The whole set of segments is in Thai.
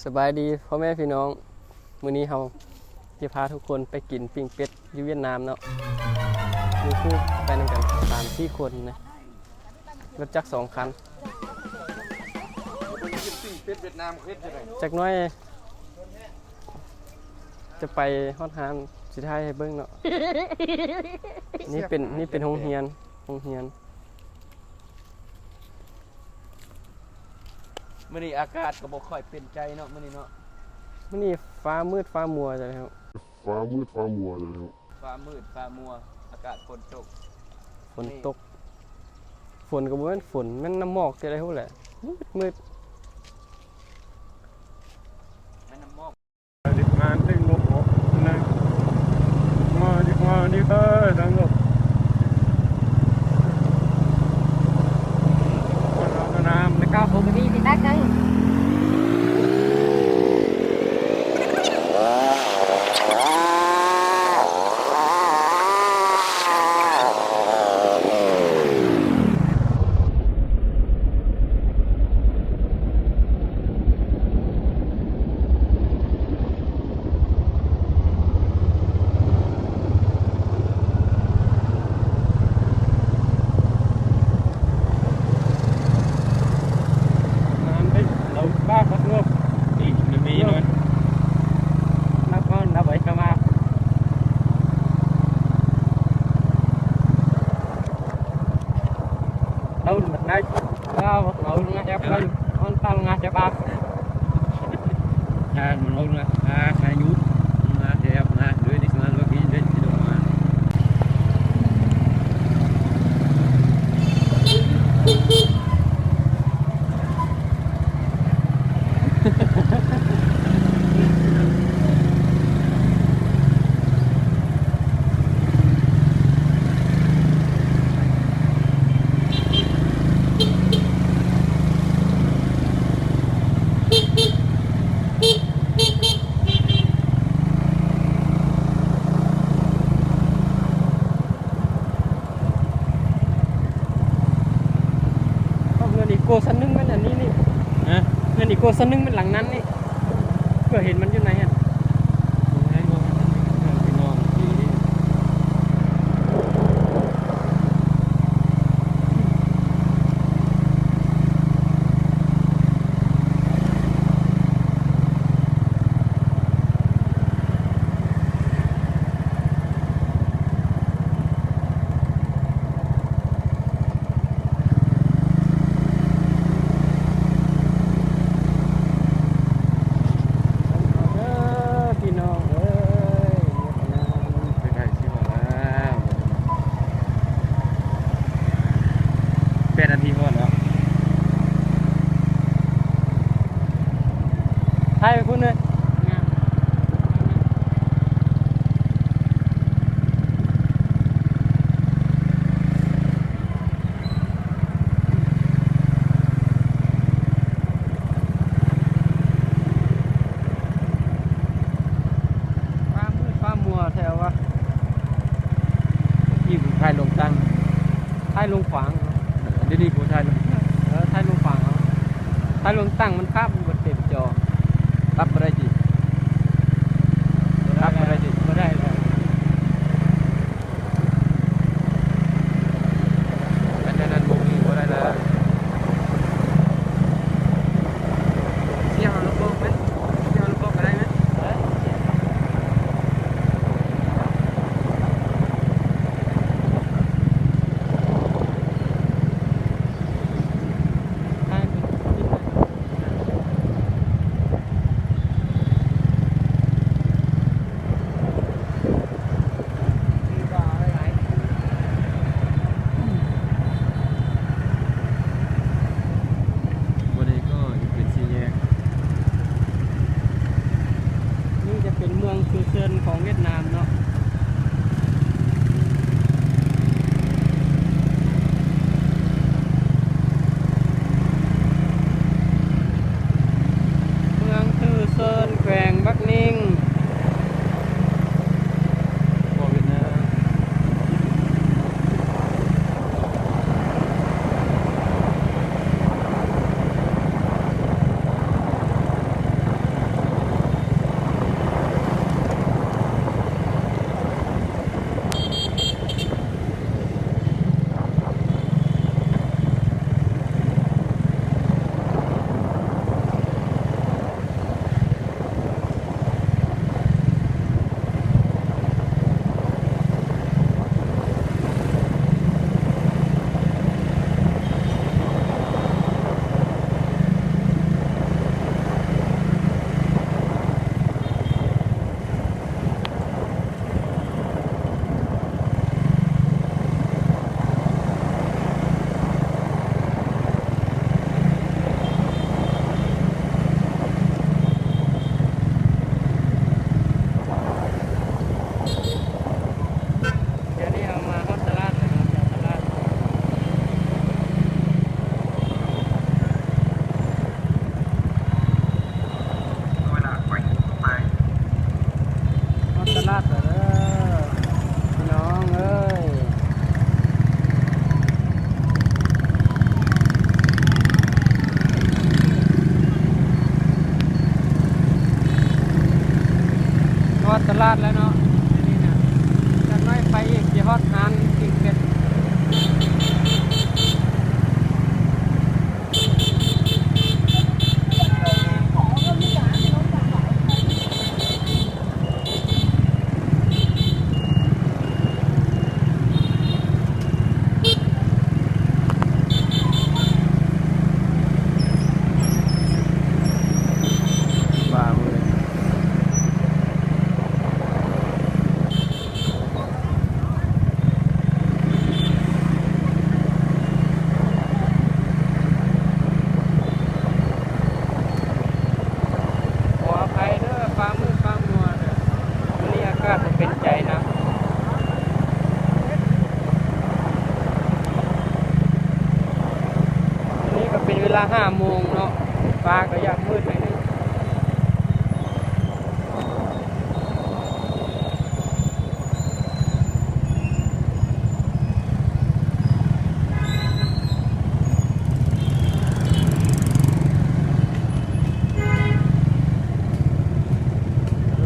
สบายดีพ่อแม่พี่น้องมื้อนี้เราจะพาทุกคนไปกินปิ้งเป็ดอยู่เวียดนามเนาะมีคู่ไปนำกัน3-4 คนนะรถจักร2 คันจักน้อยจะไปฮอดฮานสิท้ายให้เบิ่งเนาะนี่เป็นโรงเรียนมื้อนี้อากาศก็บ่ค่อยเป็นใจเนาะมื้อนี้เนาะมื้อนี้ฟ้ามืดฟ้ามัวจังครับฟ้ามืดฟ้ามัวอากาศฝนตกฝนตกฝนก็บ่แม่นฝนแม่นน้ำหมอกจังได๋ฮู้แหละมืดแม่น้ำมอกงานเต้นงบนะมาดิดังงบน้ำไม่กล้าผมนี่สิได้กันđâu mình đây ngồi nghe chép lên con tăng nghe chép ba mình ngồi nghe sai nhút nghe chép nghe đuổi đi sang lối kia đi đâu màโกสันนึงมันอันนี้นี่เงินอีกโกสันนึงมันหลังนั้นนี่เพื่อเห็นมันอยู่ไหนอ่ะ8 นาทีพอแล้วใช่ไปคุณเลยฟ้ามัวแถวว่ายี่ผมถ่ายลงตั้งท้ายลงขวางเดี๋ยวนี้ผมถ่ายลงท้ายลงขวางท้ายลงตั้งมันภาพมันเต็มจอรับอะไรจีรับอะไรจีไม่ได้เลยนั่นบุกนี่ก็ได้แล้วเสียงลูกโป่งไหมเสียงลูกโป่งอะไรไหม าทแล้วเนาะอันนี้นะจัดน้อยไปอีกสิฮอดหานปิ้งเป็ดบ้าเลยขออภัยเด้อฟ้ามืดฟ้ามัวเด้อวันนี้อากาศมันเป็นใจนะวันนี้ก็เป็นเวลา5 โมงเนาะฟ้าก็อยากมืดหน่อยนึง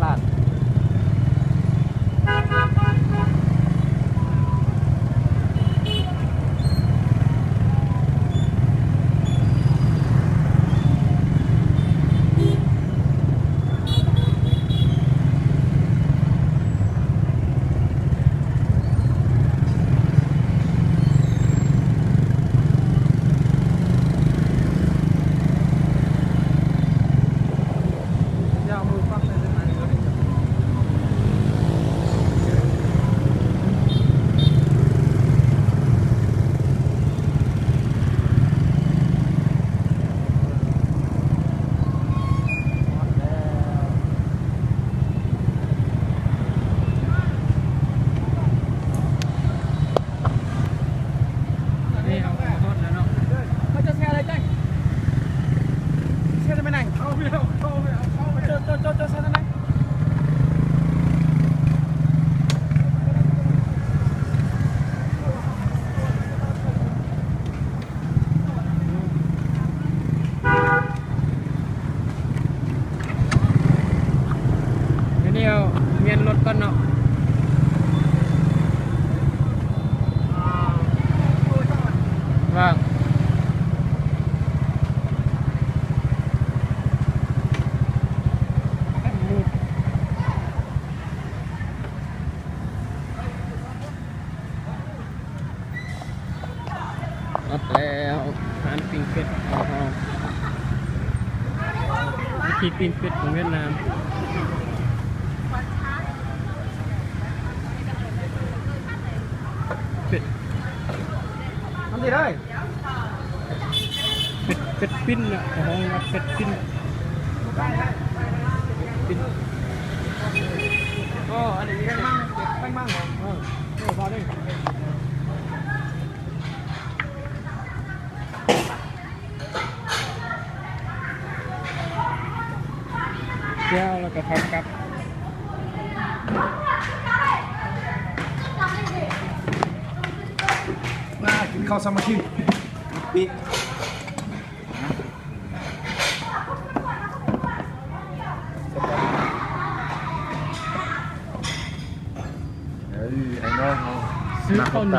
ลาดยาวมือปั๊บเลยได้ไหมนี่เอาขอโทษแล้วเนาะ เขาจะแชร์อะไรจ้ะแชร์จะไปไหนเอาไปเอาเจอแชร์อะไร เดี๋ยวนี้เอาเมียนรถก่อนเนาะว่างรถแล้วหานปิ้งเป็ดของเราวิธีปิ้งเป็ดของเวียดนามเป็ด ทำดีเลย เป็ดปิ้นอ่ะของเราเป็ดปิ้นปิ้น อันนี้แป้งมั่งเหรอพอได้เที่ยวแล้วก็ทำกับ มากินข้าวสามัคคีปีกไอ้น้อง ซื้อข้าวเหนียว